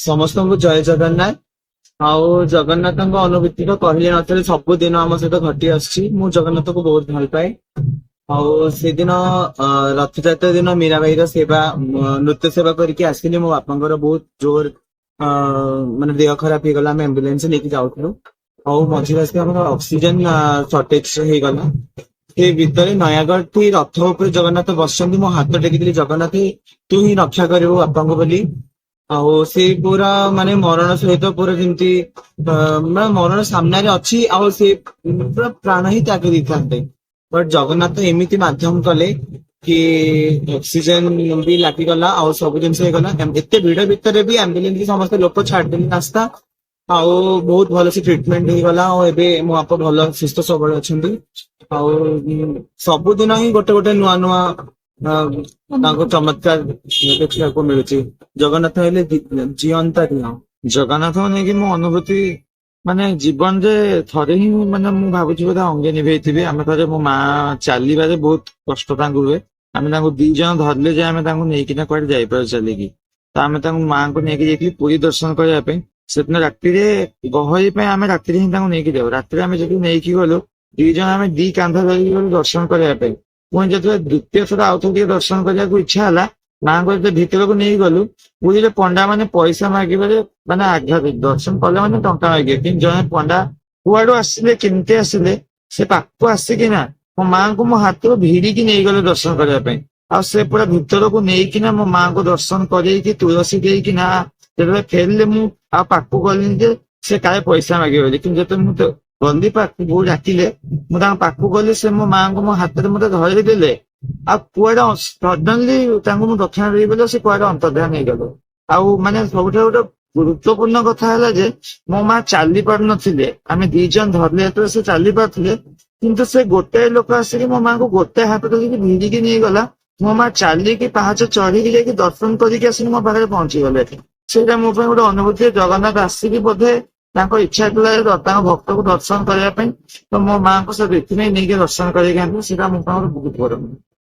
ସମସ୍ତଙ୍କୁ ଜୟ ଜଗନ୍ନାଥ। ଆଉ ଜଗନ୍ନାଥଙ୍କ ଅନୁଭୂତି ତ କହିଲେ ନଥିଲେ, ସବୁଦିନ ଆମ ସହିତ ଘଟି ଆସୁଛି। ମୁଁ ଜଗନ୍ନାଥଙ୍କୁ ବହୁତ ଭଲ ପାଏ। ଆଉ ସେଦିନ ରଥଯାତ୍ରା ଦିନ ମୀରାବାଇର ସେବା, ନୃତ୍ୟ ସେବା କରିକି ଆସିଲି। ମୋ ବାପାଙ୍କର ବହୁତ ଜୋର ମାନେ ଦେହ ଖରାପ ହେଇଗଲା। ଆମେ ଆମ୍ବୁଲାନ୍ସ ନେଇକି ଯାଉଥିଲୁ। ଆଉ ମଝିରେ ଆସିକି ଆମର ଅକ୍ସିଜେନ ସର୍ଟେଜ ହେଇଗଲା। ସେ ଭିତରେ ନୟାଗଡ଼ ଠି ରଥ ଉପରେ ଜଗନ୍ନାଥ ବସିଛନ୍ତି। ମୋ ହାତ ଟେକିଥିଲି, ଜଗନ୍ନାଥ ତୁ ହିଁ ରକ୍ଷା କରିବୁ ବାପାଙ୍କୁ ବୋଲି। ଆଉ ସେ ପୁରା ମାନେ ମରଣ ସହିତ ପୁରା ଯେମିତି ମାନେ ମରଣ ସାମ୍ନାରେ ଅଛି। ଆଉ ସେ ପୁରା ପ୍ରାଣ ହିଁ ତ୍ୟାଗ ଦେଇଥାନ୍ତେ, ବଟ ଜଗନ୍ନାଥ ଏମିତି ମାଧ୍ୟମ କଲେ କି ଅକ୍ସିଜେନ ବି ଲାଗିଗଲା ଆଉ ସବୁ ଜିନିଷ ହେଇଗଲା। ଏତେ ଭିଡ ଭିତରେ ବି ଆମ୍ବୁଲାନ୍ସ ସମସ୍ତେ ଲୋକ ଛାଡିଦେଲେ ରାସ୍ତା। ଆଉ ବହୁତ ଭଲସେ ଟ୍ରିଟମେଣ୍ଟ ହେଇଗଲା। ଆଉ ଏବେ ମୋ ବାପା ଭଲ ସୁସ୍ଥ ସବଳ ଅଛନ୍ତି। ଆଉ ସବୁଦିନ ହିଁ ଗୋଟେ ଗୋଟେ ନୂଆ ନୂଆ ତାଙ୍କ ଚମତ୍କାର ଦେଖିବାକୁ ମିଳୁଛି। ଜଗନ୍ନାଥ ହେଲେ ଜିଅନ୍ତା ଦିଅ। ଜଗନ୍ନାଥଙ୍କୁ ନେଇକି ମୋ ଅନୁଭୂତି ମାନେ ଜୀବନରେ ଥରେ ହିଁ ମାନେ ମୁଁ ଭାବୁଛି ବୋଧେ ଅଙ୍ଗେ ନିଭେଇଥିବି। ଆମେ ଥରେ ମୋ ମା ଚାଲିବାରେ ବହୁତ କଷ୍ଟ ତାଙ୍କୁ ହୁଏ। ଆମେ ତାଙ୍କୁ 2 ଜଣ ଧରିଲେ ଯେ ଆମେ ତାଙ୍କୁ ନେଇକିନା କୁଆଡେ ଯାଇପାରୁ ଚାଲିକି। ତ ଆମେ ତାଙ୍କୁ ମାଆଙ୍କୁ ନେଇକି ଯାଇଥିଲୁ ପୁରୀ ଦର୍ଶନ କରିବା ପାଇଁ। ସେଦିନ ରାତିରେ ଗହଳି ପାଇଁ ଆମେ ରାତିରେ ହିଁ ତାଙ୍କୁ ନେଇକି ଯାଉ। ରାତିରେ ଆମେ ଯଦି ନେଇକି ଗଲୁ 2 ଜଣ, ଆମେ 2 କାନ୍ଧ ଧରିକି ଗଲୁ ଦର୍ଶନ କରିବା ପାଇଁ। ପୁଣି ଯେତେବେଳେ ଦ୍ୱିତୀୟ ଥର ଆଉଥରେ ଟିକେ ଦର୍ଶନ କରିବାକୁ ଇଚ୍ଛା ହେଲା, ମାଆଙ୍କୁ ଯେତେ ଭିତରକୁ ନେଇକି ଗଲୁ, ପୁରୀରେ ପଣ୍ଡା ମାନେ ପଇସା ମାଗିବାରେ ମାନେ ଆଘାତ, ଦର୍ଶନ କଲେ ମାନେ ଟଙ୍କା ମାଗିବେ। କିନ୍ତୁ ଜଣେ ପଣ୍ଡା କୁଆଡୁ ଆସିଲେ, କେମିତି ଆସିଲେ, ସେ ପାଖକୁ ଆସିକିନା ମୋ ମାଆଙ୍କୁ ମୋ ହାତରୁ ଭିଡିକି ନେଇଗଲେ ଦର୍ଶନ କରିବା ପାଇଁ। ଆଉ ସେ ପୁରା ଭିତରକୁ ନେଇକିନା ମୋ ମାଆଙ୍କୁ ଦର୍ଶନ କରେଇକି ତୁଳସୀ ଦେଇକିନା ଯେତେବେଳେ ଫେରିଲେ, ମୁଁ ଆଉ ପାଖକୁ ଗଲିନି ଯେ ସେ କାଳେ ପଇସା ମାଗିବେ ବୋଲି। କିନ୍ତୁ ଯେତେବେଳେ ମୁଁ ଗଲି ପାଖକୁ ଡାକିଲେ, ମୁଁ ତାଙ୍କ ପାଖକୁ ଗଲି, ସେ ମୋ ମାଆଙ୍କୁ ମୋ ହାତରେ ମତେ ଧରେଇ ଦେଲେ। ଆଉ କୁଆଡେ ସଡନଲି ତାଙ୍କୁ ମୁଁ ଦକ୍ଷିଣା ଦେଇ ବୋଲି ସେ କୁଆଡେ ଅନ୍ତର୍ଧ୍ୟାନ ହେଇଗଲେ। ଆଉ ମାନେ ସବୁଠାରୁ ଗୋଟେ ଗୁରୁତ୍ୱପୂର୍ଣ୍ଣ କଥା ହେଲା ଯେ ମୋ ମା ଚାଲି ପାରୁନଥିଲେ। ଆମେ 2 ଜଣ ଧରିଲେ ଯେତେବେଳେ ସେ ଚାଲି ପାରୁଥିଲେ, କିନ୍ତୁ ସେ ଗୋଟେ ଲୋକ ଆସିକି ମୋ ମାଙ୍କୁ ଗୋଟେ ହାତ ଧରିକି ଭିଡିକି ନେଇଗଲା। ମୋ ମା ଚାଲିକି ପାହାଚ ଚଢିକି ଯାଇକି ଦର୍ଶନ କରିକି ଆସିକି ମୋ ପାଖରେ ପହଞ୍ଚିଗଲେ। ସେଇଟା ମୋ ପାଇଁ ଗୋଟେ ଅନୁଭୂତି। ଜଗନ୍ନାଥ ଆସିକି ବୋଧେ ତାଙ୍କ ଇଚ୍ଛା ଥିଲା ତାଙ୍କ ଭକ୍ତକୁ ଦର୍ଶନ କରିବା ପାଇଁ। ତ ମୋ ମାଆଙ୍କୁ ସେ ଏଥିପାଇଁ ନେଇକି ଦର୍ଶନ କରିକି ଆଣିଲେ। ସେଇଟା ମୋ ପାଇଁ ଗୋଟେ ବହୁତ ବଡ